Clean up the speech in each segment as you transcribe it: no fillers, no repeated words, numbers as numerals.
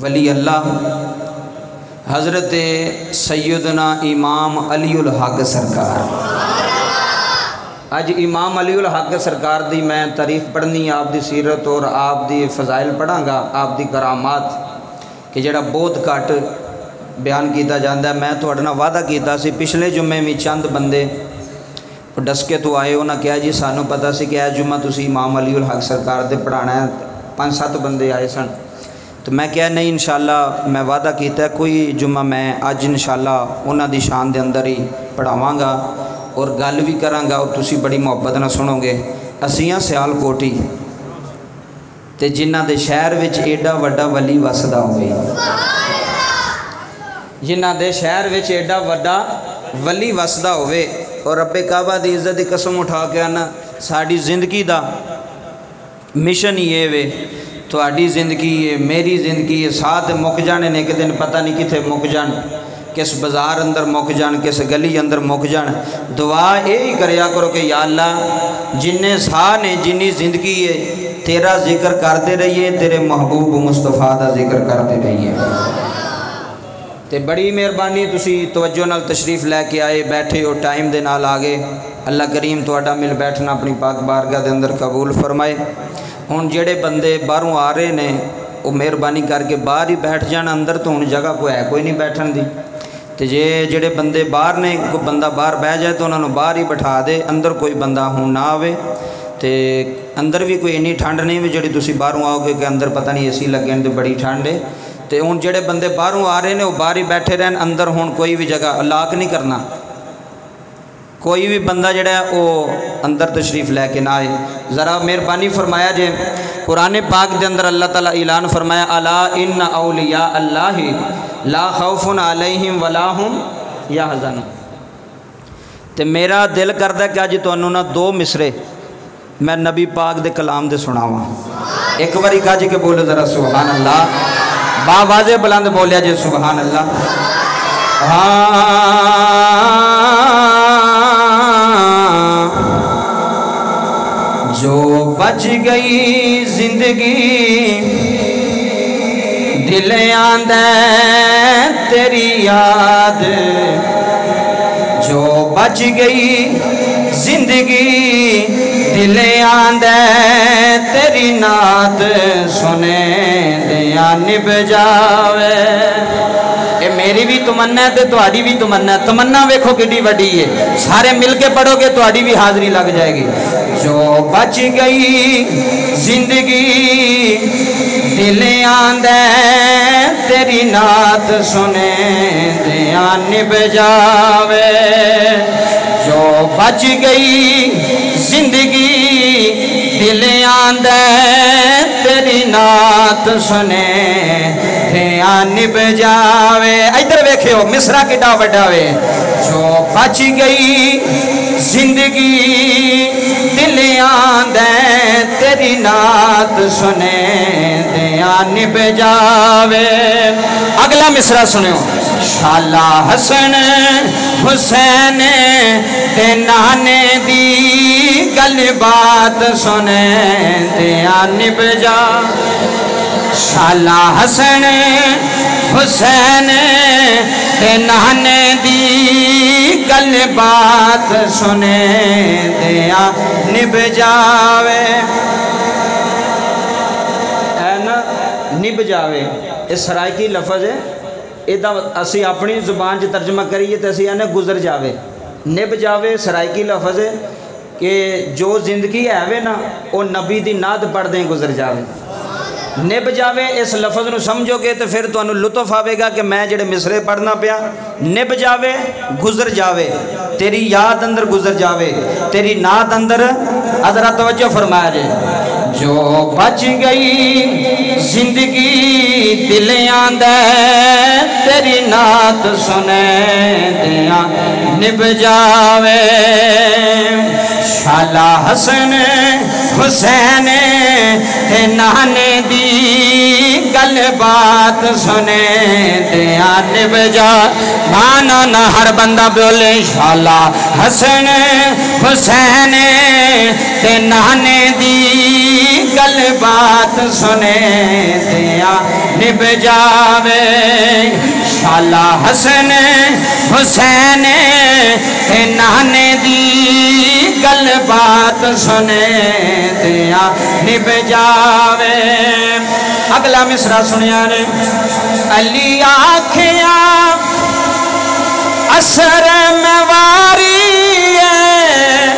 ولی اللہ حضرت سیدنا امام علی الحق سرکار۔ اج امام علی الحق سرکار دی میں تعریف پڑھنی، آپ دی سیرت اور آپ دی فضائل پڑھاں گا، آپ دی کرامات کہ جڑا بہت گھٹ بیان کیتا جاندہ ہے۔ میں تہاڈے نال وعدہ کیتا سی پچھلے جمعے میں چند بندے ڈسکے تو آئے، انہاں کہا جی سانو پتہ سی کہ اج جمعہ تسی امام علی الحق سرکار دے پڑھانا ہے، 5-7 بندے آئے سن۔ تو میں کہا نہیں انشاءاللہ میں وعدہ کیتا ہے کوئی جمعہ میں اج انشاءاللہ انہاں دی شان دے اندر ہی پڑھاواں گا اور گل بھی کراں گا اور تسی بڑی محبت نہ سنو گے۔ اسیاں سیال کوٹی تے جنہ دے شہر وچ ایڈا وڈا ولی وسدا ہوئے، جنہ دے شہر وچ ایڈا وڈا ولی وسدا ہوئے اور رب کعبہ دی عزت دی قسم اٹھا کے آنا ساڑی زندگی دا مشن یہ وے، تہاڈی زندگی ہے، میری زندگی ہے، ساتھ مک جانے نے، ایک دن پتہ نہیں کتھے مک جان، کس بازار اندر مک جان، کس گلی اندر مک جان۔ دعا یہی کریا کرو کہ یا اللہ جنہیں ساہ نے، جنی زندگی ہے، تیرا ذکر کرتے رہیے، تیرے محبوب مصطفیٰ دا ذکر کرتے رہیے۔ تے بڑی مہربانی تسی توجہ نال تشریف لے کے آئے، بیٹھے ہو ٹائم دے نال آگے۔ اللہ کریم تہاڈا مل بیٹھنا اپنی پاک بارگاہ دے اندر قبول فرمائے۔ ہن جڑے بندے باہروں آ رہے نے وہ مہربانی کر کے باہر ہی بیٹھ جان، اندر تو ہن جگہ کوئی نہیں بیٹھن دی۔ تے جڑے بندے باہر نے، کوئی بندہ باہر بہ جائے تو انہوں نے باہر ہی بٹھا دے، اندر کوئی بندہ ہوں نہ آوے۔ تے اندر بھی کوئی انی ٹھنڈ نہیں بھی جڑی تسی باہروں آؤ گے کہ اندر پتہ نہیں اے سی لگے تے بڑی ٹھنڈ ہے۔ تے ہن جڑے بندے باہروں آ رہے نے وہ باہر ہی بیٹھے رہن، اندر ہن کوئی بھی جگہ لاک نہیں کرنا، کوئی بھی بندہ جڑا ہے وہ اندر تشریف لے کے نہ آئے۔ ذرا مہربانی فرمایا جے، قرآن پاک دے اندر اللہ تعالیٰ اعلان فرمایا الا ان اولیاء اللہ لا خوف علیہم ولا ہم یحزنون۔ تے میرا دل کردا کہ اج تانوں نہ 2 مصرے میں نبی پاک دے کلام دے سناواں۔ ایک باری کہہ کے بولو ذرا سبحان اللہ، با واضح بلند بولیا جے سبحان اللہ۔ جو بچ گئی زندگی دل آندے تیری یاد، جو بچ گئی زندگی دل آندے تیری نعت، سنے دیا نب جاوے۔ اے میری بھی تمنا ہے تے تہاڈی بھی تمنا ہے، تمنا ویکھو کڈی وڈی ہے، سارے مل کے پڑھو گے تہاڈی بھی حاضری لگ جائے گی۔ جو بچ گئی زندگی دل آندے تیری نعت، سنے دیا نب جاوے۔ جو بچ گئی زندگی دل آندے تیری نعت، سنے دیا نب جاوے۔ ادھر ویکھیو مصرع کڈا وڈا وے۔ جو بچ گئی زندگی دل آندے تیری نعت، سنے دیا نب جاوے۔ اگلا مصرع سنو، شالا حسن حسین دے نانے دی گل بات، سنے دیا نب جاوے۔ شالا حسن حسین دے نانے دی گل بات، سنے دیا نب جاوے۔ اے نا نب جاوے، اس سرائکی لفظ ہے، ایدہ اسی اپنی زبان چ ترجمہ کریے تو اسی آنے گزر جاوے۔ نب جاوے سرائکی لفظ ہے کہ جو زندگی ہے وے نا وہ نبی دی ناد پڑھ دیں گزر جاوے۔ نب جاوے اس لفظ نو سمجھو گے تو پھر تو انہوں لطف آوے گا کہ میں جڑے مصرے پڑھنا پیا۔ نب جاوے گزر جاوے، تیری یاد اندر گزر جاوے، تیری ناد اندر۔ ذرا توجہ فرمایا جائے۔ جو بچ گئی زندگی دل آندے تیری نعت، سنے دیا نب جاوے۔ شالا حسن حسین دے نانے دی گل بات، سنے دیا نب جاوے۔ مانا نہ ہر بندہ بولے شالا حسن حسین دے نانے دی گل بات سنے دیا نب جاوے شالا حسن حسین نانے دی گل بات سنے دیا نب جاوے اگلا مصرع سنیا نے علی آکھیا اثر مواری ہے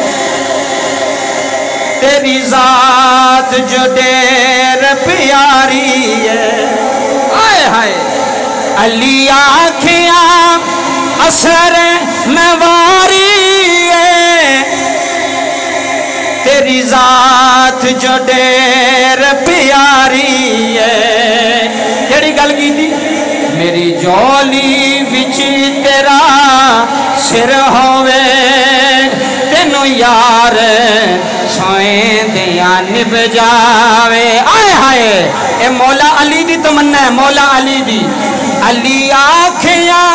تیری ذات جو دیر پیاری ہے آئے ہائے علی آنکھیاں اثر مواری ہے تیری ذات جو دیر پیاری ہے کیڑی گل کی تھی میری جولی وچ تیرا سر ہوئے تینو یار سوئیں دیا نب جاوے آئے ہائے اے مولا علی دی تمنا ہے مولا علی دی علی آنکھیاں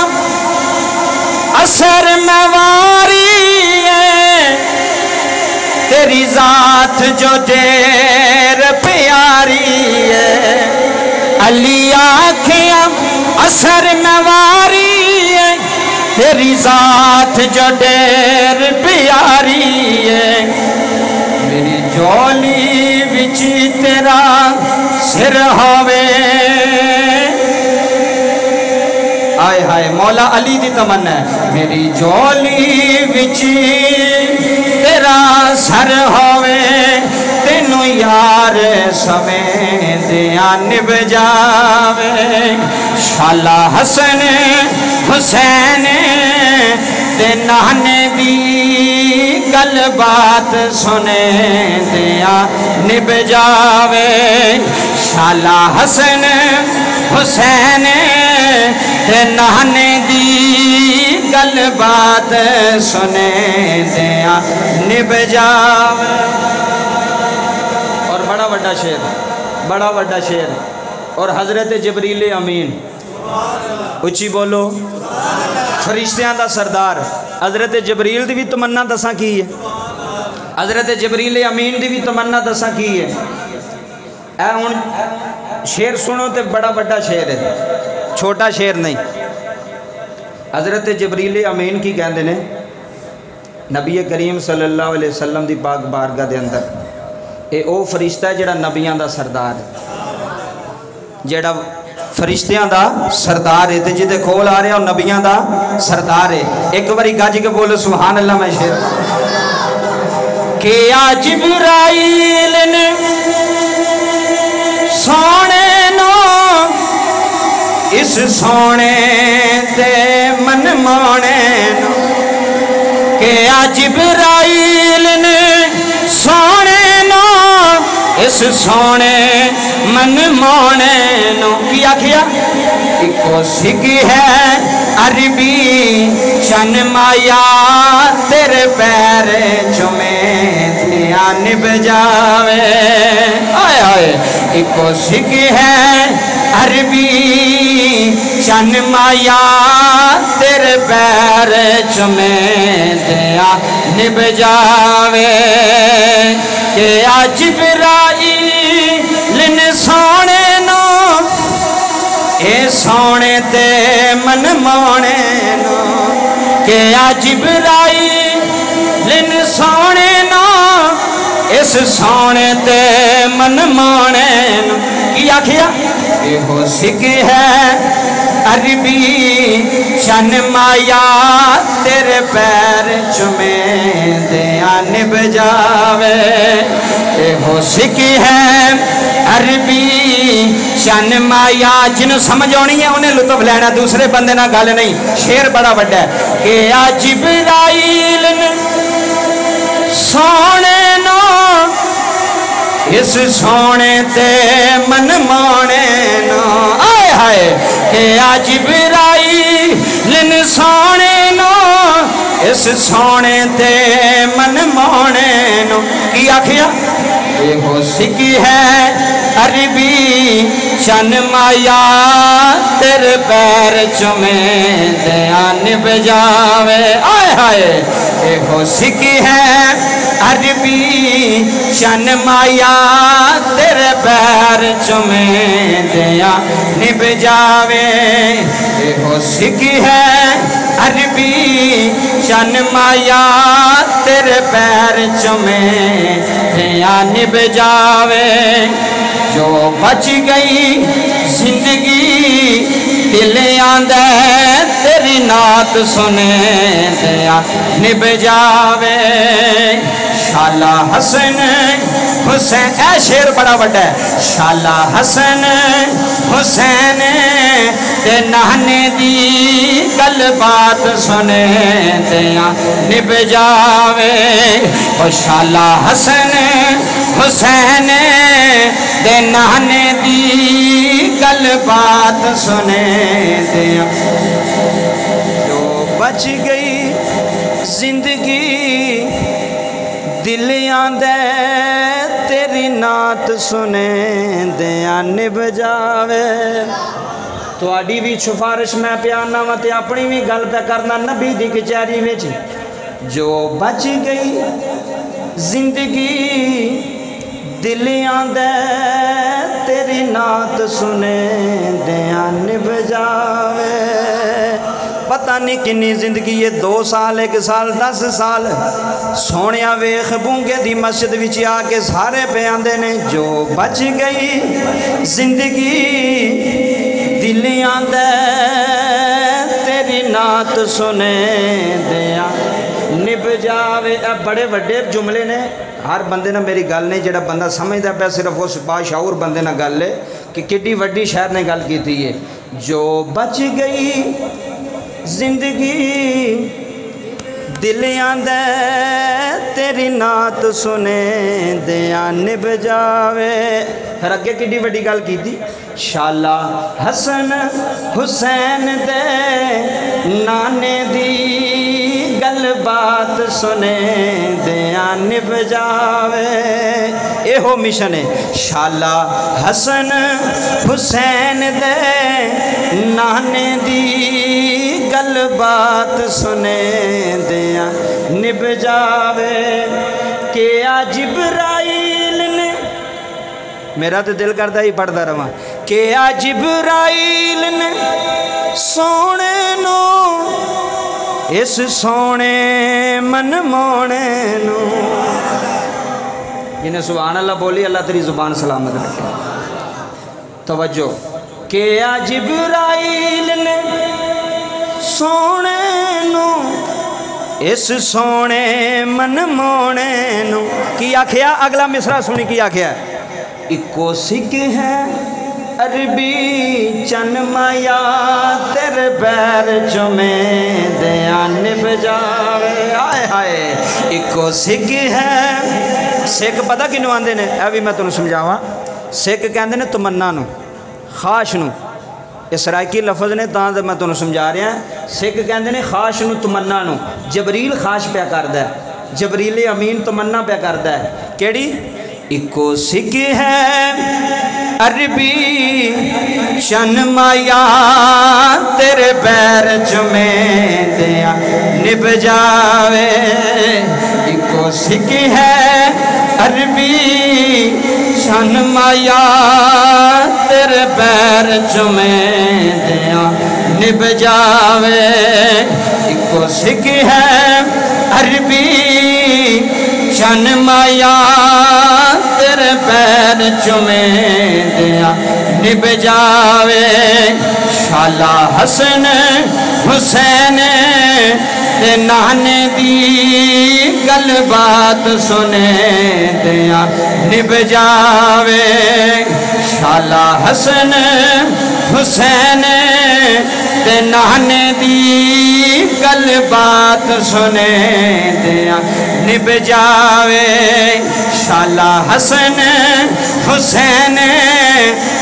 اثر مواری ہے تیری ذات جو دیر پیاری ہے علی آنکھیاں اثر مواری ہے تیری ذات جو دیر پیاری ہے میری جولی وچ تیرا سر ہوئے آئے ہائے مولا علی دی تمنا ہے میری جولی وچ تیرا سر ہوئے تینو یار سمیں دیا نب جاوے شالا حسن حسین تے نانے دی گل بات سنے دیا نب جاوے شالا حسن حسین تے نانے دی گل بات سنے دیا نب جاوے اور بڑا بڑا شعر بڑا بڑا شعر اور حضرت جبریل امین اچھی بولو فرشتیاں دا سردار حضرت جبریل دی بھی تمنا دساں کی ہے حضرت جبریل امین دی بھی تمنا دساں کی ہے اے ہن شعر سنو تے بڑا بڑا شعر ہے چھوٹا شعر نہیں حضرت جبریل امین کی کہندے نے نبی کریم صلی اللہ علیہ وسلم دی پاک بارگاہ دے اندر اے او فرشتہ ہے جڑا نبیاں دا سردار ہے جڑا فرشتیاں دا سردار ہے تے جدے کھول آ رہے ہو نبیاں دا سردار ہے ایک باری گاج کے بولو سبحان اللہ میں شعر کہ آ جبرائیل نے سونے نو اس سونے تے من مونے نو کہ آ جبرائیل نے سونے نو اس سونے من مونے نو کیا کیا ایکو سگی ہے عربی چن مایا تیرے پیر چمیں دیا نب جاوے آئے آئے ایکو سگی ہے عربی چن مایا تیرے پیر چمیں دیا نب جاوے کہ آ جبرائیل نے سونے نو اے سونے تے من مونے نو کہ آ جبرائیل نے سونے نو اس سونے تے من مونے نو کیا کیا یہ ہو سکی ہے عربی چن مایا تیرے پیر چمیں دیا نب جاوے یہ ہو سکی ہے عربی چن مایا جنہوں سمجھ ہونی ہے انہیں لطف لینا دوسرے بندے نہ گل نہیں شعر بڑا بڑا ہے کہ آ جبرائیل سونے نو اس سونے تے من مونے نو آئے ہائے کہ آ جبرائیل سونے نو اس اس سونے تے من مونے نو کی آکھیا یہ ہو سکی ہے عربی چن مایا تیرے پیر چومیں دیان بجاوے آئے ہائے یہ ہو سکی ہے عربی چن مایا تیرے پیر چومیں دیان بجاوے یہ ہو سکی ہے عربی چن مایا تیرے پیر چومیں دیان بجاوے جو بچ گئی زندگی دل آندے تیری نعت سنے دیا نب جاوے شالا حسن حسین اے شیر بڑا بڑا ہے شالا حسن حسین تے نانے دی گل بات سنے دیا نب جاوے او شالا حسن حسین دے نانے دی گل بات سنے دیا جو بچ گئی زندگی دل آندے تیری نعت سنے دیا نب جاوے تو آڈی بھی چھفارش میں پیانا وتے اپنی بھی گل پہ کرنا نبی دی کچہری وچ جو بچ گئی زندگی دل آندے تیری نعت سنے دیا نب جاوے پتہ نہیں کنی زندگی یہ 2 سال 1 سال 10 سال سونیا ویخ بونگے دی مسجد وچ آ کے سارے پہ آندے نے جو بچ گئی زندگی دل آندے تیری نعت سنے دیا نب جاوے بڑے بڑے جملے نے ہر بندے نہ میری گل نہیں جڑا بندہ سمجھدا پیا صرف اس باشعور بندے نہ گل ہے کہ کتنی وڈی شہر نے گل کیتی ہے جو بچ گئی زندگی دل آندے تیری نعت سنے دیا نب جاوے پھر اگے کتنی وڈی گل کیتی شالا حسن حسین دے نانے دی گل بات سنے دیا نب جاوے اے ہو مشن ہے شالا حسن حسین دے نانے دی گل بات سنے دیا نب جاوے کیا جبرائیل نے میرا تو دل کرتا ہی پڑھتا رہا کیا جبرائیل نے سونے نو اس سونے من مونے نو جنہیں سبحان اللہ بولی اللہ تیری زبان سلامت رکھے توجہ کیا جبرائیل نے سونے نو اس سونے من مونے نو کی آکھیا اگلا مصرع سنی کی آکھیا اکو سکھ ہے عربی چن مایا تیرے پیر چومیں دیا نب جاوے آئے ہائے اکو سکھ ہے سکھ پتہ کنوں آندے نے اے بھی میں تنوں سمجھاواں سکھ کہندے نے تمنا نو خواہش نو اسرائیکی لفظ نے تاں میں تنوں سمجھا رہا ہیں سکھ کہندے نے خواہش نو تمنا نو جبریل خواہش پہ کردا ہے جبریل امین تمنا پہ کردا ہے کیڑی اکو سکھ ہے عربی شن مایا تیرے پیر چومیں دیا نب جاوے اکو سکھ ہے عربی شن مایا تیرے پیر چومیں دیا نب جاوے اکو سکھ ہے عربی شن مایا تیرے پیر چومیں دیا نب جاوے شالا حسن حسین تے نانے دی گل بات سنے دیا نب جاوے شالا حسن حسین تے نانے دی گل بات سنے دیا نب جاوے شالا حسن حسین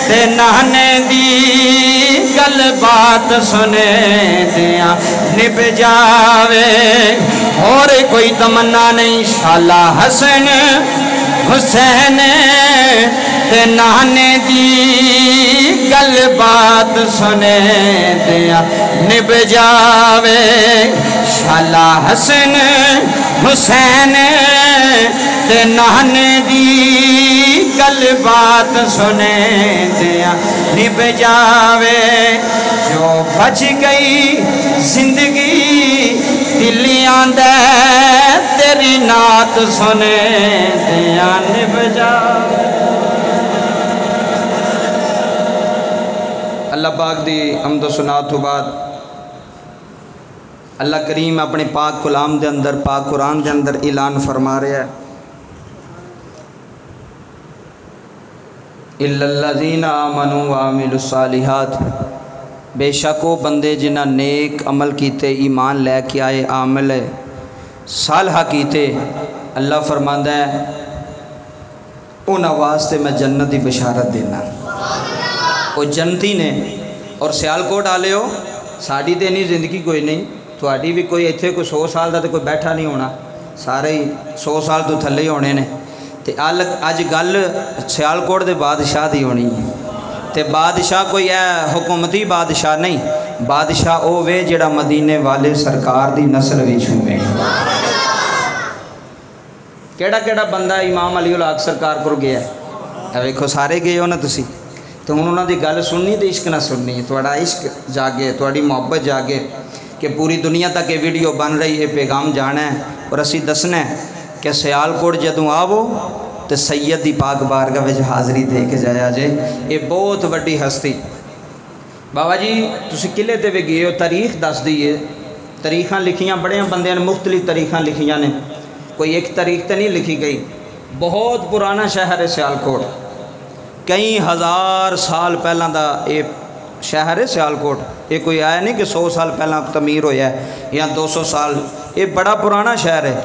تے نانے دی گل بات سنے دیا نب جاوے اور کوئی تمنا نہیں شالا حسن حسین تے نانے دی گل بات سنے دیا نب جاوے شالا حسن حسین تے نانے دی گل بات سنے دیا نب جاوے جو بچ گئی زندگی دلیاں دے تیری نات سنے دیا نب جاوے اللہ پاک دی حمد و ثنا تو بعد اللہ کریم اپنے پاک کلام دے اندر پاک قرآن دے اندر اعلان فرما رہا ہے اِلَّا الَّذِينَ آمَنُوا وَعَمِلُوا الصَّالِحَاتِ بے شک وہ بندے جنہ نیک عمل کیتے ایمان لے کے آئے عامل صالحہ کیتے اللہ فرماندا ہے ان واسطے میں جنت دی بشارت دینا وہ جنتی نے اور سیالکوٹ آلے ہو ساڑی تے نہیں زندگی کوئی نہیں تھوڑی بھی کوئی ایتھے کوئی 100 سال دا تے کوئی بیٹھا نہیں ہونا سارے ہی 100 سال تو تھلے ہی ہونے نے تے اج گل سیالکوٹ دے بادشاہ دی ہونی ہے تے بادشاہ کوئی ہے حکومتی بادشاہ نہیں بادشاہ او وے جڑا مدینے والے سرکار دی نسل وچ ہوئے کیڑا کیڑا بندہ امام علی الحق سرکار کو گیا ہے ویکھو سارے گئے ہو نا تسی تو ہن انہاں دی گل سننی تے عشق نہ سننی ہے تھوڑا عشق جاگے تھوڑی محبت جاگے کہ پوری دنیا تک یہ ویڈیو بن رہی ہے پیغام جانا ہے اور اسی دسنا ہے کہ سیالکوٹ جدوں آو تو سید دی پاک بارگاہ وچ حاضری دے کے جایا جے یہ بہت وڈی ہستی بابا جی تسی قلعے تے بھی گئے ہو تاریخ دس دیئے تاریخاں لکھیاں بڑے بندے نے مختلف تاریخاں لکھیاں نے کوئی ایک تاریخ تے نہیں لکھی گئی بہت پرانا شہر ہے سیالکوٹ کئی ہزار سال پہلا دا یہ شہر ہے سیالکوٹ یہ کوئی آیا نہیں کہ 100 سال پہلا تعمیر ہویا ہے یا 200 سال یہ بڑا پرانا شہر ہے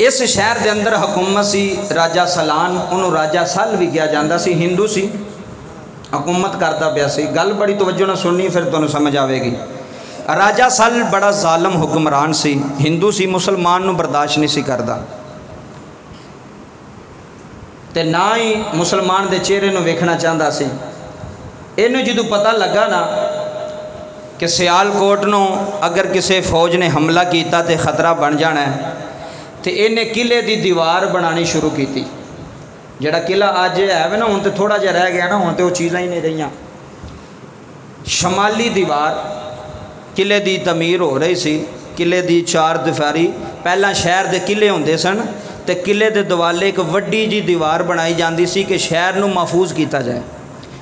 اس شہر دے اندر حکومت سی راجہ سلان انہوں راجہ سل بھی کیا جاندہ سی ہندو سی حکومت کرتا پیا سی گل بڑی توجہ نہ سننی پھر تمہیں سمجھ آوے گی راجہ سل بڑا ظالم حکمران سی ہندو سی مسلمان نو برداشت نہیں سی کردا تے نہ ہی مسلمان دے چہرے نو ویکھنا چاہندا سی اینو جدوں پتہ لگا نا کہ سیالکوٹ نو اگر کسے فوج نے حملہ کیتا تے خطرہ بن جانا ہے تے انہیں قلعے دی دیوار بنانی شروع کی تھی جڑا قلعہ آج ہے نا ہوں تے تھوڑا جا رہ گیا نا ہوں تے وہ چیزیں ہی نہیں رہیاں شمالی دیوار قلعے دی تعمیر ہو رہی سی قلعے دی 4 دیواری پہلا شہر دے قلعے ہوندے سن تے قلعے دے دوالے ایک وڈی جی دیوار بنائی جاندی سی کہ شہر نو محفوظ کیتا جائے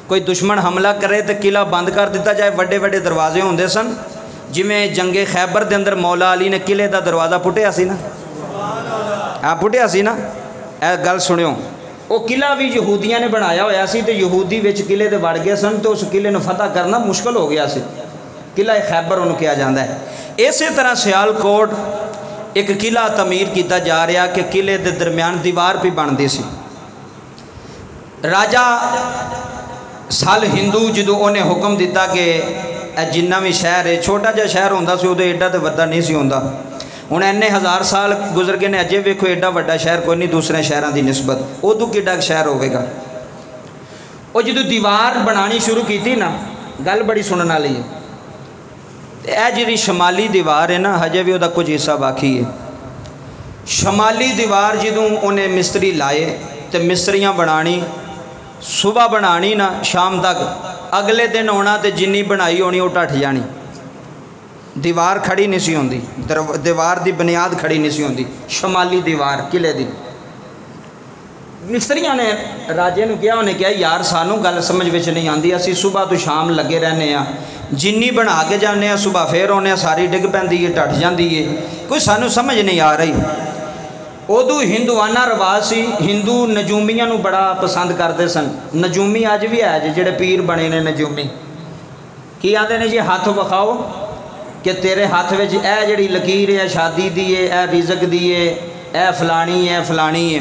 کوئی دشمن حملہ کرے تے قلعہ بند کر دیتا جائے وڈے وڈے دروازے ہوندے سن جویں جنگ خیبر دے اندر مولا علی نے قلعے دا دروازہ پٹیا سی نا پٹیا سی نا اے گل سنیو وہ قلعہ بھی یہودیاں نے بنایا ہویا سی تو یہودی وچ قلعے دے وڑ گئے سن تو اس قلعے نو فتح کرنا مشکل ہو گیا سی قلعہ خیبر انہوں کیا جاندہ ہے اسی طرح سیالکوٹ ایک قلعہ تعمیر کیتا جا رہا کہ قلعے دے درمیان دیوار پہ بن دی سی راجہ سال ہندو جدو انہیں حکم دیتا کہ جنہ بھی شہر ہے چھوٹا جا شہر ہوندہ سی ادھے ایڈا تے وڈا نہیں سی ہوندہ ہوں اینے 1000 سال گزر گئے نے اجے ویکھو ایڈا وڈا شہر کوئی نہیں دوسرے شہراں دی نسبت ادو کیڈا شہر ہوئے گا وہ جدو دیوار بنانی شروع کی تھی نا گل بڑی سنن والی ہے اے جی شمالی دیوار ہے نا ہجے بھی وہ کچھ حصہ باقی ہے شمالی دیوار جدوں انہیں مستری لائے تو مستریاں بنانی صبح بنانی نا شام تک اگلے دن ہونا تو جنی بنائی ہونی وہ ٹٹ جانی دیوار کھڑی نہیں سی ہوندی دیوار دی بنیاد کھڑی نہیں سی ہوندی شمالی دیوار قلعے دی مستریاں نے راجے نو کیا انہیں کیا یار سانو گل سمجھ وچ نہیں آندی اسی صبح تو شام لگے رہنے ہیں جنی بنا کے جانے ہیں صبح پھر ہونے ہیں ساری ڈگ پیندی ہے ٹٹ جاندی ہے کوئی سانو سمجھ نہیں آ رہی ادو ہندوانہ رواج سی ہندو نجومیاں نو بڑا پسند کرتے سن نجومی اج بھی ہے جی جڑے پیر بنے نے نجومی کی آندے نے جی ہاتھ وکھاؤ کہ تیرے ہاتھ وچ اے جڑی لکیر ہے شادی دی ہے اے رزق دی ہے اے فلانی ہے فلانی ہے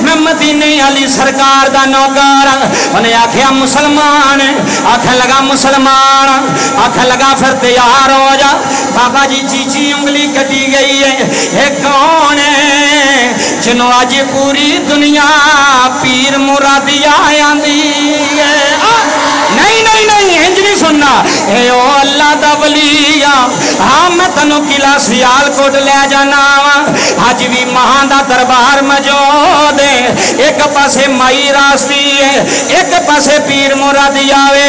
میں مدینے علی سرکار دا نوکر انہیں آکھیا مسلمان آکھن لگا مسلمان آکھن لگا پھر تیار ہو جا بابا جی چیچی انگلی کٹی گئی ہے ایک کون ہے جنہوں آج پوری دنیا پیر مرادیہ آندی ہے نہیں نہیں نہیں انج نہیں سننا اے او اللہ دا ولی ہاں میں تنو قلعہ سیالکوٹ لے جانا آج بھی مہاں دا دربار موجود ہے ایک پاسے مائی راستی ہے ایک پاسے پیر مرادی آوے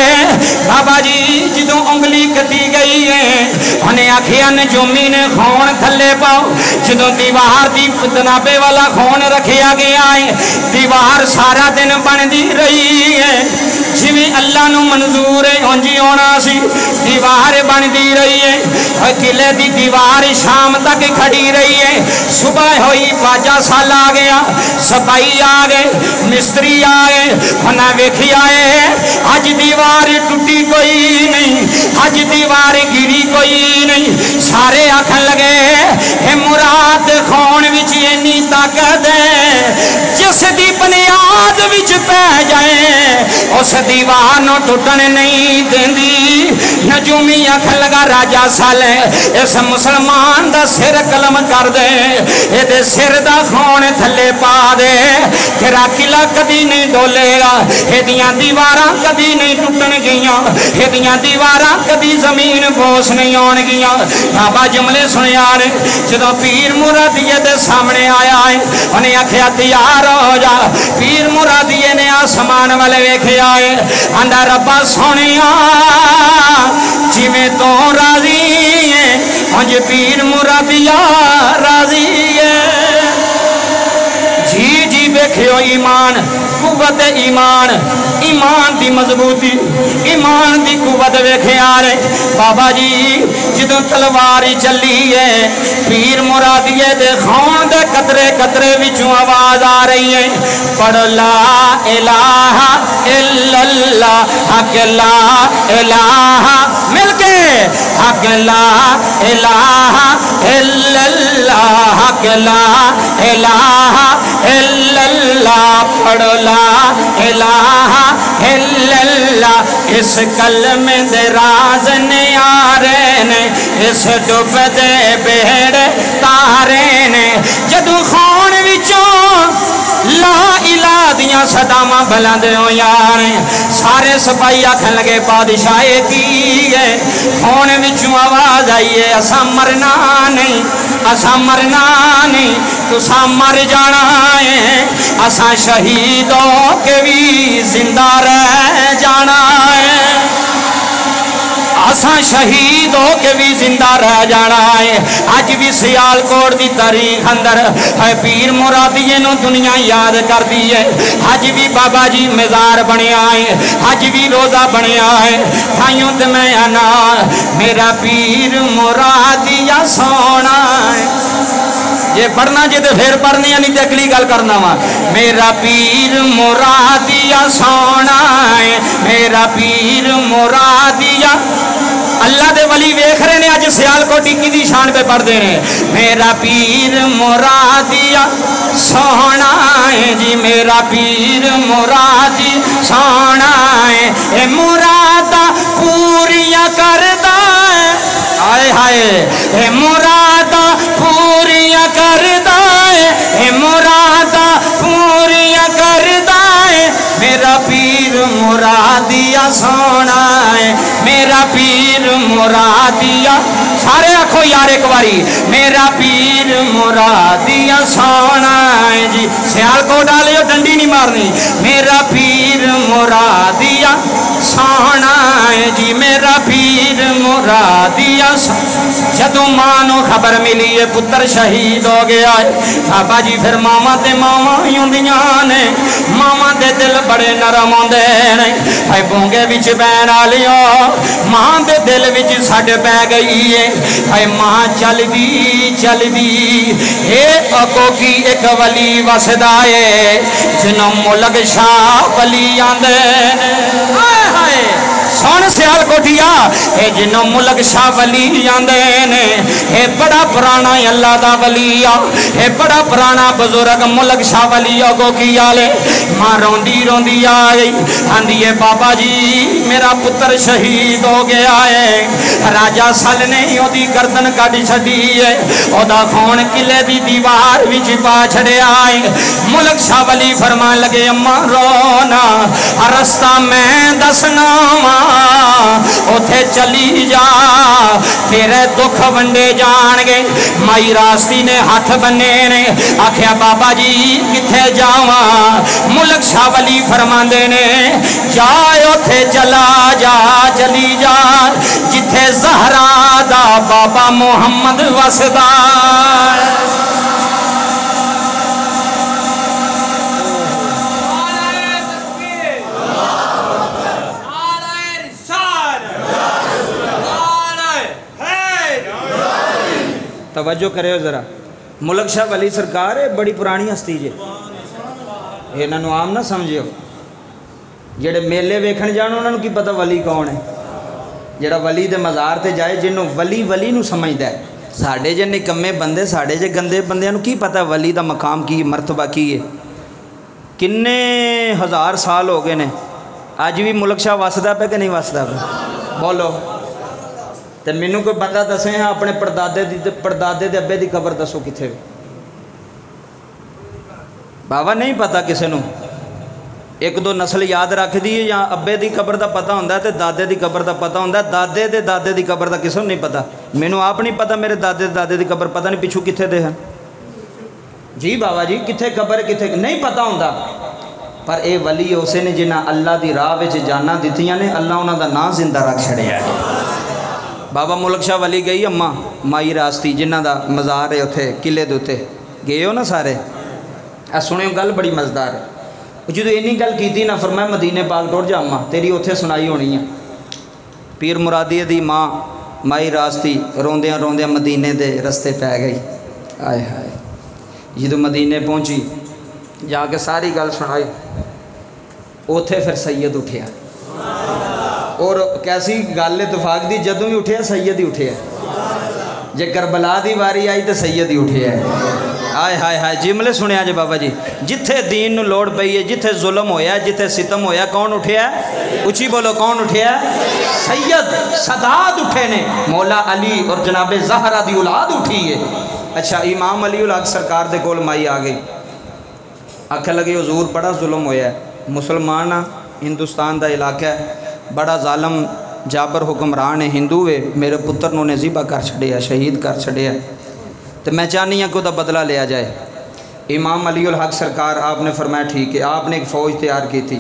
بابا جی جدوں انگلی کٹی گئی ہے انہیں آکھیا نجومی نے خون تھلے پاؤ جدوں دیوار دی جنابے والا خون رکھیا گیا ہے دیوار سارا دن بن دی رہی ہے جویں اللہ نو منظور ہے ہونجی ہونا سی دیوار بن دی رہی ہے قلعے دی دیوار شام تک کھڑی رہی ہے صبح ہوئی باجا سال آ گیا سپائی آ گئے مستری آئے انہاں ویکھی آئے اج دیوار ٹوٹی کوئی نہیں اج دیوار گری کوئی نہیں سارے آکھن لگے اے مراد خون وچ اینی طاقت ہے جس دی بنیاد وچ پہ جائے اس دیوار نو ٹوٹن نہیں دیندی نجومی آکھن لگا راجا سالے اس مسلمان دا سر قلم کر دے اے دے سر دا خون تھلے پا دے تیرا قلعہ کدی نہیں ڈولے گا اے دیاں دیواراں کدی نہیں ٹوٹن گیاں اے دیاں دیواراں کدی زمین بوس نہیں ہون گیاں بابا جملے سنیا نے جدوں پیر مرادیے دے سامنے آیا ہے انہیں آکھیا تیار ہو جا پیر مرادیے نے آسمان والے ویکھیا ہے آندا ربا سونیا جویں تو راضی ہے ہنج پیر مرادیہ راضی ہے جی جی ویکھیو ایمان قوت ایمان ایمان دی مضبوطی ایمان دی قوت ویکھے آ رہے بابا جی جدوں تلواری چلی ہے پیر مرادیے دے خون دے قطرے قطرے وچوں آواز آ رہی ہے پڑھ لا الہ الا اللہ حق لا الہ مل کے حق لا الہ الا اللہ حق لا الہ الا اللہ پڑھ لا الہ الا اللہ اس کلمے دے راز نیارے نے اس ڈب دے بیڑ تارے نے جدو خون وچوں لا الہ دیاں صدامہ بلند ہو یار سارے سپاہی آکھن لگے بادشاہ کی ہے خون وچوں آواز آئیے اسا مرنا نہیں اسا مرنا نہیں تسا مر جانا ہے اسا شہیدوں کے بھی زندہ رہ جانا ہے اساں شہید ہو کے بھی زندہ رہ جانا ہے آج بھی سیالکوٹ دی تاریخ اندر ہے پیر مرادیے نو دنیا یاد کر دی ہے آج بھی بابا جی مزار بنیا ہے آج بھی روزہ بنیا ہے بھائیوں تے میں آنا میرا پیر مرادیہ سونا ہے یہ پڑھنا جے تے پھر پڑھنی نہیں تے اگلی گل کرنا وا میرا پیر مرادیہ سونا ہے میرا پیر مرادیہ اللہ دے ولی ویکھ رہے نے اج سیالکوٹی کی دی شان پہ پڑھ دے رہے میرا پیر مرادیہ سونا ہے جی میرا پیر مرادی سونا ہے اے مرادہ پوریا کردہ ہے آئے ہائے اے مرادہ پوریا کردہ ہے اے مرادہ پوریا کردہ ہے میرا پیر مرادیہ سونا ہے میرا پیر مرادیہ سارے آکھو یار ایک باری میرا پیر مرادیہ سونا ہے جی سیالکوٹ والے ہو ڈنڈی نہیں مارنی میرا پیر مرادیہ سونا ہے جی میرا پیر مرادیہ جدوں ماں نو خبر ملی ہے پتر شہید ہو گیا ہے بابا جی پھر ماما تے ماما ہی ہوندیاں نے ماما دے دل بڑے نرم ہوندے نے اے بونگے وچ بہن والیو ماں دے دل وچ سٹ پے گئی ہے اے ماں چل دی اے اکو کی ایک ولی وسدا ہے جنوں ملک شاہ ولی آندے ہائے ہائے سن سیال کوٹیا اے جنوں ملک شاہ ولی جاندے نے اے بڑا پرانا اللہ دا ولی آ اے بڑا پرانا بزرگ ملک شاہ ولی کو کیا لے ماں روندی روندی آئی آندی ہے بابا جی میرا پتر شہید ہو گیا ہے راجہ سل نے دی گردن کٹ چھڈی ہے او دا خون قلعے دی دیوار وچ پا چھڑیا ہے ملک شاہ ولی فرمان لگے اماں رونا رستہ میں دسنا اوتھے چلی جا تیرے دکھ ونڈے جان گے مائی راستی نے ہاتھ بننے نے آکھیا بابا جی کتھے جاواں ملک شاہ ولی فرماندے نے جا اوتھے چلا جا چلی جا جتھے زہرا دا بابا محمد وسدا توجہ کرے ہو ذرا ملک شاہ ولی سرکار ہے بڑی پرانی ہستی جے انہاں نوں عام نہ سمجھیو جڑے میلے ویکھن جان انہاں نوں کی پتہ ولی کون ہے جڑا ولی دے مزار تے جائے جنوں ولی ولی نوں سمجھدا ہے ساڈے جے نکمے بندے ساڈے جے گندے بندیاں نوں کی پتہ ولی دا مقام کی مرتبہ کی ہے کنے ہزار سال ہو گئے نے اج بھی ملک شاہ وسدا پہ کہ نہیں وسدا پہ بولو تے مینوں کوئی بندہ دسے ہاں اپنے پردادے دے ابے دی قبر دسو کتھے بابا نہیں پتہ کسے نوں ایک دو نسل یاد رکھ دی یا ابے دی قبر دا پتہ ہوندا تے دادے دی قبر دا پتہ ہوندا دادے دے دادے دی قبر دا کسے نوں نہیں پتہ مینوں آپ نہیں پتہ میرے دادے دی قبر پتہ نہیں پچھو کتھے دے ہیں جی بابا جی کتھے قبر کتھے نہیں پتہ ہوندا پر اے ولی اسے نے جنہاں اللہ دی راہ وچ جاناں دتیاں نے اللہ انہاں دا نام زندہ رکھ چھڑیا ہے بابا ملک شاہ ولی گئی اماں مائی راستی جنہ دا مزار ہے اتھے قلعے دے اتھے گئے ہو نا سارے سنے گل بڑی مزدار ہے جدو اینی گل کیتی نہ فرمایا مدینے پاک ٹر جا اماں تیری اتھے سنائی ہونی ہے پیر مرادی دی ماں مائی راستی روندیاں روندیاں مدینے دے رستے پہ گئی آئے ہائے جدو مدینے پہنچی جا کے ساری گل سنائی اتھے پھر سید اٹھیا اور کیسی گل اتفاق دی جدوں ہی اٹھیا سید ہی اٹھیا جے کربلا دی باری آئی تو سید ہی اٹھیا آئے ہائے ہائے جملے سنیا جے بابا جی جتھے دین نو لوڑ پئی ہے جتھے ظلم ہویا جتھے ستم ہویا کون اٹھیا اچھی بولو کون اٹھیا سید سادات اٹھے نے مولا علی اور جناب زہرا دی اولاد اٹھی ہے اچھا امام علی الحق سرکار دے کول مائی آ گئی آکھے لگی حضور بڑا ظلم ہویا ہے مسلمان ہندوستان دا علاقہ ہے بڑا ظالم جابر حکمران ہے ہندو ہے میرے پتر نوں نے ذبح کر چھڑیا شہید کر چھڑیا تو میں چاہنی ہوں کہ وہ بدلہ لیا جائے امام علی الحق سرکار آپ نے فرمایا ٹھیک ہے آپ نے ایک فوج تیار کی تھی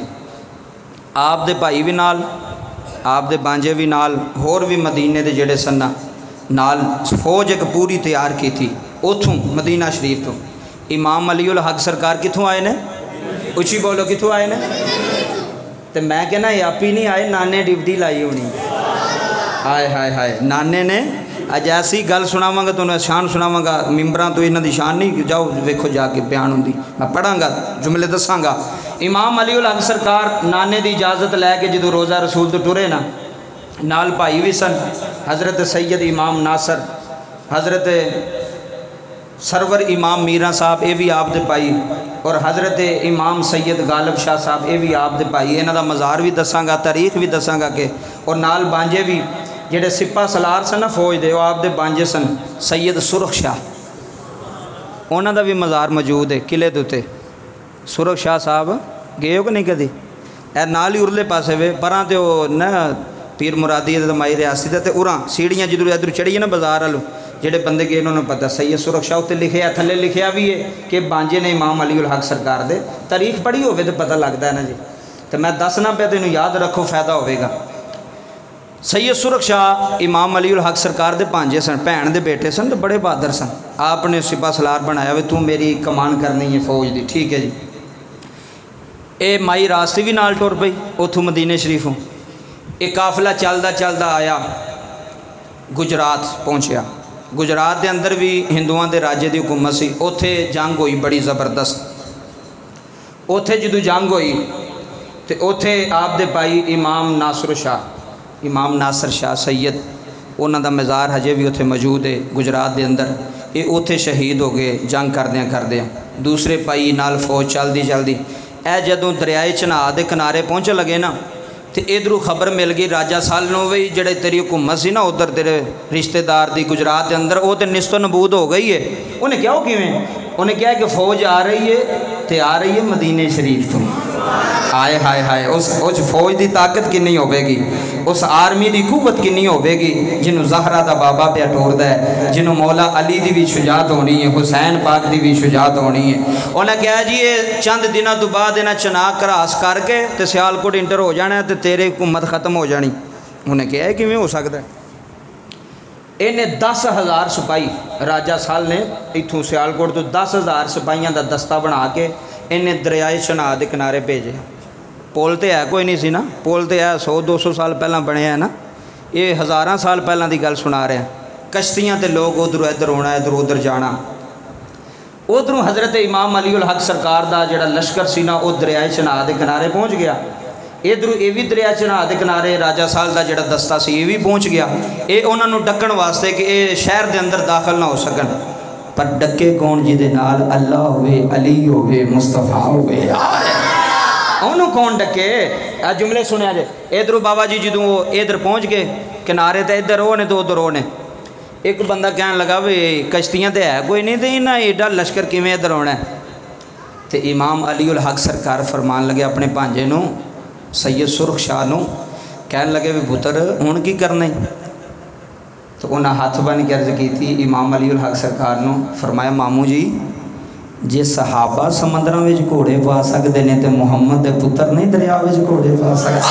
آپ دے بھائی بھی نال آپ دے بانجے بھی نال اور بھی مدینے دے جڑے سن نال فوج ایک پوری تیار کی تھی اتھوں مدینہ شریف تو امام علی الحق سرکار کتھوں آئے نے اچھی بولو کتھوں آئے نے تو میں کہنا آپ ہی نہیں آئے نانے ڈیوٹی لائی ہونی ہائے ہائے ہائے نانے نے اج ایسی گل سناواں گا تو انہیں شان سناواں گا ممبراں تو انہاں دی شان نہیں جاؤ ویکھو جا کے بیان ہوندی میں پڑھاں گا جملے دساں گا امام علی الحق سرکار نانے دی اجازت لے کے جدو روزہ رسول تو ٹرے نا نال بھائی بھی سن حضرت سید امام ناصر حضرت سرور امام میرا صاحب اے بھی آپ دے پائی اور حضرت امام سید غالب شاہ صاحب اے بھی آپ دے پائی انہاں دا مزار بھی دساں گا تاریخ بھی دساں گا کہ اور نال بانجے بھی جڑے سپاہ سالار سن فوج دے وہ آپ دے بانجے سن سید سرخ شاہ انہاں دا بھی مزار موجود ہے قلعے دے تے سرخ شاہ صاحب گئے ہو کہ نہیں کدی اے نال ہی ارلے پاسے وے پراں تے او نا پیر مرادی تے مائی ریاسی تے اراں سیڑھیاں جدوں ادھر چڑھیے نا بازار والو جڑے بندے گئے انہوں نے پتہ سید سرخ شاہ تے لکھیا تھلے لکھیا بھی ہے کہ بانجے نے امام علی الحق سرکار دے تاریخ پڑھی ہوئے تو پتہ لگتا ہے نا جی تو میں دسنا پہ تینوں یاد رکھو فائدہ ہوئے گا سید سرخ شاہ امام علی الحق سرکار دے پانجے سن بھین دے بیٹے سن تو بڑے بہادر سن آپ نے سپاہ سالار بنایا ہوئے تو میری کمان کرنی ہے فوج دی ٹھیک ہے جی اے مائی راستے بھی نال ٹور پئی اتھوں مدینے شریفوں ایک قافلہ چلدا چلدا آیا گجرات پہنچیا گجرات دے اندر بھی ہندوؤں دے راجے دی حکومت سی اوتھے جنگ ہوئی بڑی زبردست اوتھے جدو جنگ ہوئی تے اوتھے آپ دے بھائی امام ناصر شاہ امام ناصر شاہ سید انہوں دا مزار ہجے بھی اتنے موجود ہے گجرات دے اندر. یہ اتنے شہید ہو گئے جنگ کردیا. دوسرے پائی نال فوج چلتی اے جدوں دریائے چناب دے کنارے پہنچن لگے نا تو ادھروں خبر مل گئی راجا سال نو بھی جڑے تیری حکومت سی نا ادھر تیرے رشتہ دار دی گجرات دے اندر وہ تو نست و نبود ہو گئی ہے. انہیں کیا ہو کیویں انہیں کیا کہ فوج آ رہی ہے تے آ رہی ہے مدینے شریف تو. ہائے ہائے ہائے اس فوج دی طاقت کنی ہوے گی, اس آرمی دی قوت کنی ہوے گی جنہوں زہرہ دا بابا پہ ٹوردا ہے, جنہوں مولا علی دی بھی شجاعت ہونی ہے, حسین پاک دی بھی شجاعت ہونی ہے. انہیں کہا جی یہ چند دنوں تو بعد انہیں چناک کراس کر کے تے سیالکوٹ انٹر ہو جانا ہے تے تیرے حکومت ختم ہو جانی. انہیں کہا ہے کیویں ہو سکتا ہے. انہیں 10,000 سپاہی راجہ سال نے اتھوں سیالکوٹ تو 10,000 سپاہیاں دا دستہ بنا کے انہیں دریائے چناب دے کنارے بھیجے. پول تے ہے کوئی نہیں سی نا, پول تے ہے 100-200 سال پہلا بنے ہیں نا, یہ ہزاراں سال پہلا دی گل سنا رہے ہیں. کشتیاں تے لوگ ادھر ادھر ہونا ادھر ادھر جانا. ادھروں حضرت امام علی الحق سرکار دا جڑا لشکر سی نا وہ دریائے چناب دے کنارے پہنچ گیا. ادھروں یہ بھی دریائے چناب دے کنارے راجہ سال دا جڑا دستہ سی یہ بھی پہنچ گیا. یہ انہوں نے ڈکن واسطے کہ یہ شہر دے اندر داخل نہ ہو سکن. پر ڈکے کون جی دے نال اللہ ہوئے, علی ہوئے, مصطفیٰ ہوئے. انہوں کون ڈکے جملے سنیا جے. ادھر بابا جی جدوں وہ ادھر پہنچ گئے کنارے تے ادھر وہ نے تو ادھر وہ نے. ایک بندہ کہنے لگا بھی کشتیاں تے ہے کوئی نہیں تے انہاں ایڈا لشکر کیویں ادھر ہونا ہے. تے امام علی الحق سرکار فرمان لگے اپنے بھانجے نو سید سرخ شاہ نو, کہنے لگے بھی پتر ہن کی کرنا ہے. تو انہاں ہاتھ بن کے عرض کی تھی امام علی الحق سرکار نو, فرمایا ماموں جی جے صحابہ سمندراں وچ گھوڑے پا سکدے نے تے محمد دے پتر نہیں دریا وچ گھوڑے پا سکدے.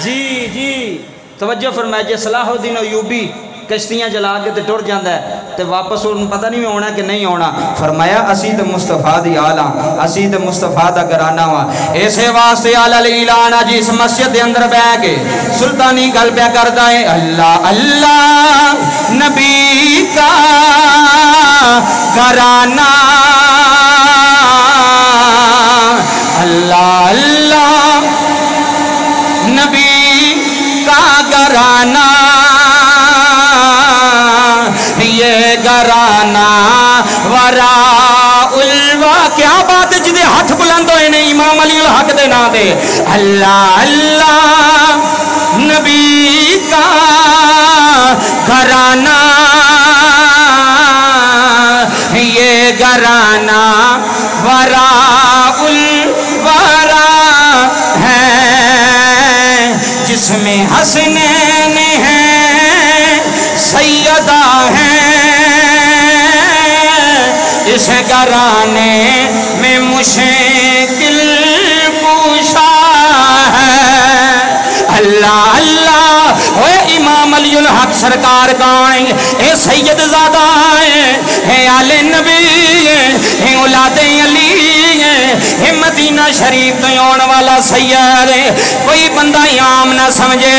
جی جی توجہ فرمایا. جے صلاح الدین ایوبی کشتیاں جلا کے تے ٹر جاندا ہے تے واپس انہوں پتہ نہیں ہونا کہ نہیں ہونا. فرمایا اسی تے مصطفیٰ دی آل ہاں, اسی تے مصطفیٰ دا گھرانہ وا. اسے واسطے آل اعلان اج اس مسجد دے اندر بیٹھ کے سلطانی گل پیا کردا ہے اللہ اللہ نبی کا گھرانہ, اللہ اللہ نبی کا گھرانہ, یہ گھرانہ وراء الوا. کیا بات جدے ہاتھ بلند ہوئے نے امام علی الحق دے نا دے. اللہ اللہ نبی کا گھرانہ, یہ گھرانہ وراء الورا ہے, جس میں حسنین ہیں سیدہ ہیں, اس گھرانے میں مشکل کشا ہے. اللہ اللہ ہوئے امام علی الحق سرکار کائیں اے سید زادہ ہیں, آل نبی ہیں, اولاد علی ہیں, مدینہ شریف تو آن والا سید ہے. کوئی بندہ عام نہ سمجھے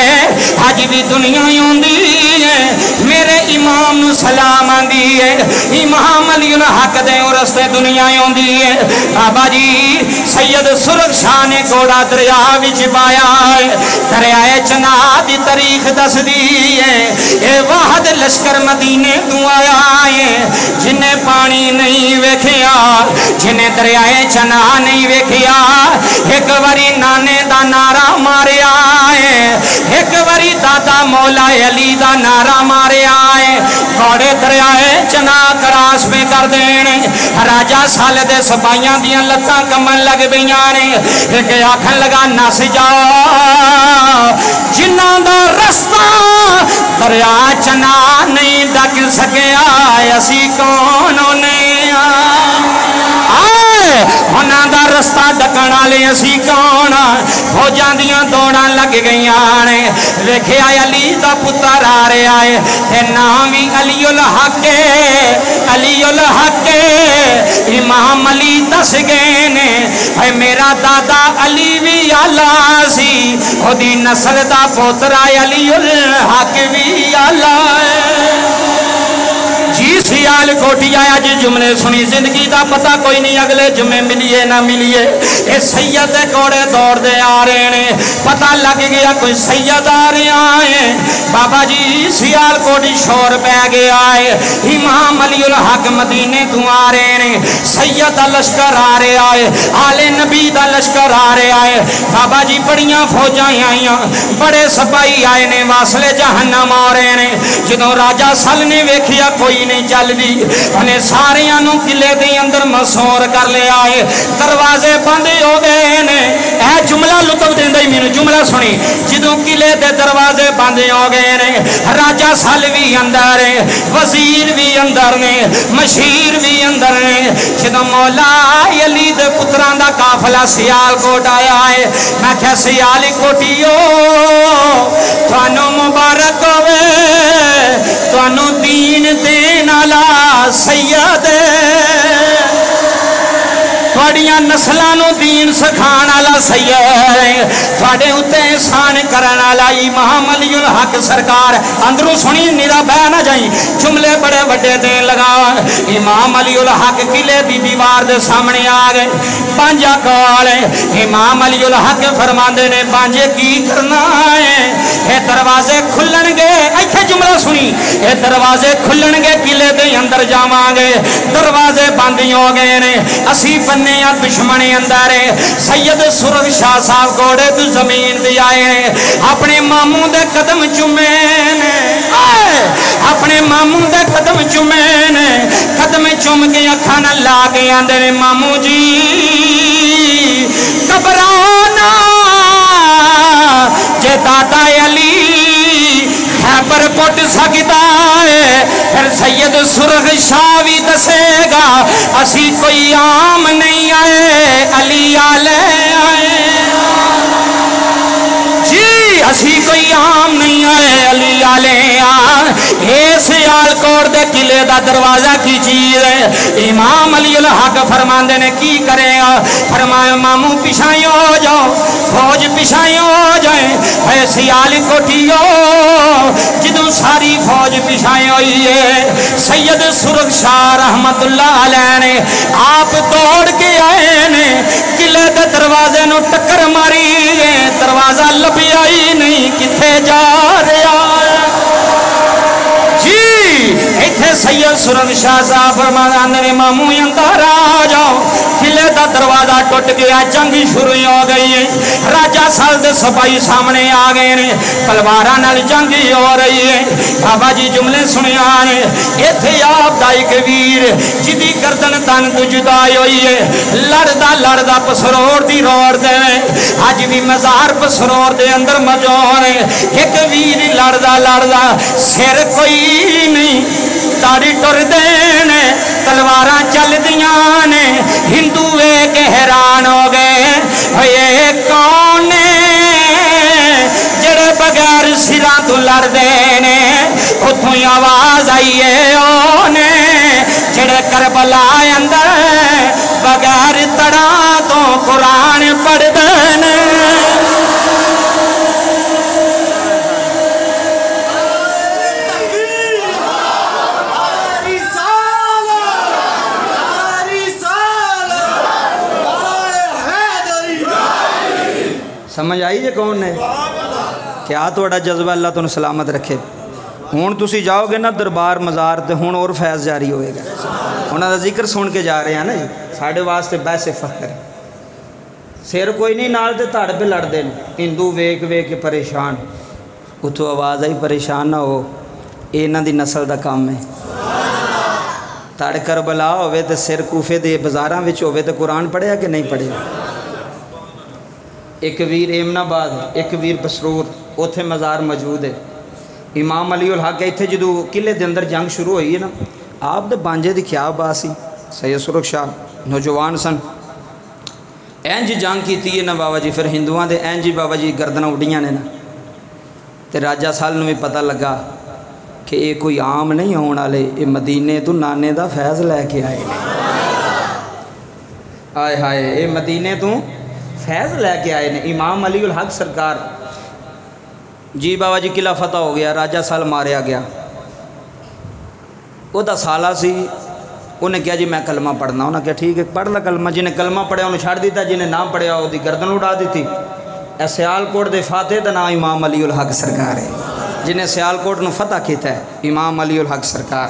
آج بھی دنیا ہوندی ہے میرے امام نو سلام آندی ہے. امام علی الحق دے رستے دنیا ہوندی ہے. بابا جی سید سرخ شاہ نے گھوڑا دریا وچ پایا ہے, دریائے چناب دی تاریخ دس دی ہے. اے واحد لشکر مدینے تو آیا ہے جنہیں پانی نہیں ویکھیا, جنہیں دریائے چناب نہیں ویکھیا. ایک واری نانے دا نعرہ ماریا ہے, ایک واری دادا مولا علی دا نعرہ ماریا ہے. گھوڑے دریائے چناب کراس پہ کر دینے, راجہ سال دے سپاہیاں دیاں لتاں کمن لگ بیاں نے. ایک آکھن لگا نس جا جنہاں دا رستہ دریا چناب نہیں ڈک سکیا, اسی کونوں نے انہاں دا رستہ ڈکن والے اسی کون, فوجاں دیاں دوڑاں لگ گئیاں نے. ویکھیا علی دا پتر آ رہا ہے تے نام ہی علی الحق, علی الحق امام علی دس گئے نے. اے میرا دادا علی بھی آلہ سی, اودی نسل دا پوترا علی الحق بھی آلہ ہے. جی سیال کوٹی آیا جی جملے سنی زندگی دا پتہ کوئی نہیں اگلے جمعے ملیے نہ ملیے اے سید کوڑے دوڑ دے آ رہے ہیں پتہ لگ گیا کوئی سید آ رہے آئے بابا جی سیال کوٹی شور پہ گیا ہے امام علی الحق مدینے تو آ رہے ہیں سید دا لشکر آ رہے آئے آل نبی دا لشکر آ رہے آئے بابا جی بڑیاں فوجاں آئیاں بڑے سپاہی آئے نے واصلے جہنم آ رہے ہیں جدوں راجہ سل نے ویکھیا کوئی نہیں چل دی انہیں ساریاں نو قلعے دے اندر مسور کر لے آئے دروازے بند ہو گئے نے اے جملہ لطف دیندے ہی مینوں جملہ سنی جدوں قلعے دے دروازے بند ہو گئے نے راجہ سل بھی اندر ہے وزیر بھی اندر نے مشیر بھی اندر نے جدوں مولا علی دے پتراں دا قافلہ سیال کوٹ آیا ہے میں کہا سیال کوٹیو تانوں مبارک ہوئے تانوں دین دین والا سید تھوڑیاں نسلانوں دین سکھان والا سید تھوڑے اتے احسان کرن والا امام علی الحق سرکار اندروں سنی نیرا بہ نہ جائیں جملے بڑے بڑے دین لگا امام علی الحق قلعے دی دیوار دے سامنے آ گئے بانجا کال امام علی الحق فرماندے نے بانجے کی کرنا ہے اے دروازے کھلن گے ایتھے جملہ سنی اے دروازے کھلن گے قلعے دے اندر جاواں گے دروازے بند ہو گئے نے اسی بننے یا دشمنی اندر سید سرخ شاہ صاحب گھوڑے تو زمین دے آئے اپنے ماموں دے قدم چومے نے اپنے ماموں دے قدم چومے نے قدم چوم کے اکھاں نال لا کے آندے نے ماموں جی گھبرانا جے دادا علی خیبر پٹ سکتا ہے پھر سید سرخ شاہ بھی دسے گا اسی کوئی عام نہیں آئے علی آلے آئے جی اسی کوئی عام نہیں آئے علی آلے آئے اے سیال کوٹ دے قلعے دا دروازہ کی چیز ہے امام علی الحق فرماندے نے کی کرے گا فرمایا ماموں پیچھے ہو جاؤ فوج پیچھے ہو جائے اے سیال کوٹیو جدوں ساری فوج پیچھے ہوئی ہے سید سرخ شاہ رحمت اللہ علیہ نے آپ دوڑ کے آئے نے قلعے دے دروازے نو ٹکر ماری دروازہ لبیا ہی نہیں کتھے جا رہا ایتھے سید سرخ شاہ صاحب فرماندے نے ماموں اندر آ جاؤ قلعے دا دروازہ ٹوٹ گیا جنگ شروع ہو گئی ہے راجہ سل دے سپاہی سامنے آ گئے نے تلواراں نال جنگ ہو رہی ہے بابا جی جملے سنیا نے ایتھے آپ دا ایک ویر جدی گردن تن تو جدا ہوئی ہے لڑدا پسرور دی روڑ دے اج بھی مزار پسرور دے اندر موجود ہے ایک ویر لڑدا سر کوئی نہیں داڑھی ٹر دینے تلواراں چل دیاں نے ہندو ایک حیران ہو گئے یہ کون جڑے بغیر سراں تو لڑ دینے اتھوں آواز آئی ہے اونے جڑے کربلا اندر بغیر تڑاں تو قرآن پڑھ دینے سمجھ آئی جے کون نے کیا توڑا جذبہ اللہ تو سلامت رکھے ہون تسی جاؤ گے نا دربار مزار تے ہون اور فیض جاری ہوئے گا انہاں دا ذکر سن کے جا رہے ہیں نا جی ساڑھے واسطے بحث فخر سیر کوئی نہیں نال تے تاڑ پہ لڑ دین ہندو ویک کے پریشان اتھو آواز آئی پریشان نہ ہو اے انہاں دی نسل دا کام ہے تاڑ کربلا ہوئے تے سیر کوفے دے بازاراں وچ ہوئے تے قرآن پڑھیا کہ نہیں پڑھیا ایک ویر ایمن آباد ایک ویر بسرور اوتھے مزار موجود ہے امام علی الحق ایتھے جدو قلعے دے اندر جنگ شروع ہوئی ہے نا آپ دے بانجے دی کیا باسی سید سرخ شاہ نوجوان سن این جی جنگ کیتی ہے نا بابا جی پھر ہندوان دے این جی بابا جی گردنہ اڑیاں نے نا تے راجہ سال نو بھی پتہ لگا کہ یہ کوئی عام نہیں ہونا لے یہ مدینے تو نانے دا فیض لے کے آئے آئے ہائے یہ مدینے تو فیض لے کے آئے نے امام علی الحق سرکار جی بابا جی قلعہ فتح ہو گیا راجہ سال ماریا گیا ਉਹਦਾ ਸਾਲਾ ਸੀ, ਉਹਨੇ ਕਿਹਾ ਜੀ ਮੈਂ ਕਲਮਾ ਪੜ੍ਹਨਾ। ਉਹਨਾਂ ਕਿਹਾ ਠੀਕ ਹੈ ਪੜ੍ਹ ਲਾ ਕਲਮਾ। ਜਿਹਨੇ ਕਲਮਾ ਪੜ੍ਹਿਆ ਉਹਨੂੰ ਛੱਡ ਦਿੱਤਾ, ਜਿਹਨੇ ਨਾ ਪੜ੍ਹਿਆ ਉਹਦੀ ਗਰਦਨ ਉਡਾ ਦਿੱਤੀ। ਇਹ ਸਿਆਲਕੋਟ ਦੇ ਫਾਤਿਹ ਦਾ ਨਾਮ ਇਮਾਮ ਅਲੀ ਉਲ ਹਕ ਸਰਕਾਰ ਹੈ। ਜਿਹਨੇ ਸਿਆਲਕੋਟ ਨੂੰ ਫਤح ਕੀਤਾ ਹੈ ਇਮਾਮ ਅਲੀ ਉਲ ਹਕ ਸਰਕਾਰ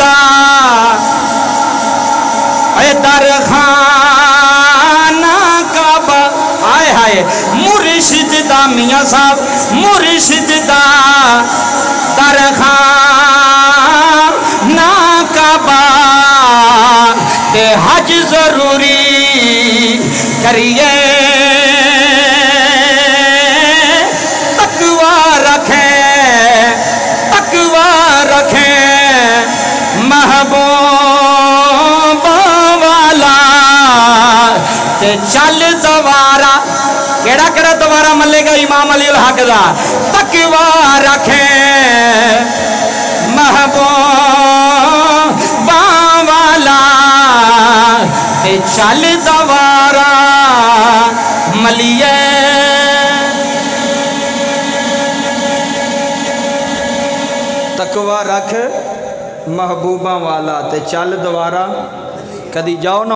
دا اے درخانہ کعبہ آئے ہائے مرشد دا میاں صاحب مرشد دا درخانہ کعبہ تے حج ضروری کریے تقوی رکھیں محبوب والا تے چل دوارا کیڑا کیڑا دوارا ملے گا امام علی الحق دا تقوی رکھیں محبوب والا تے چل دوارا ملیے تقوی رکھ محبوبہ والا تے چل دوارا کدی جاؤ نا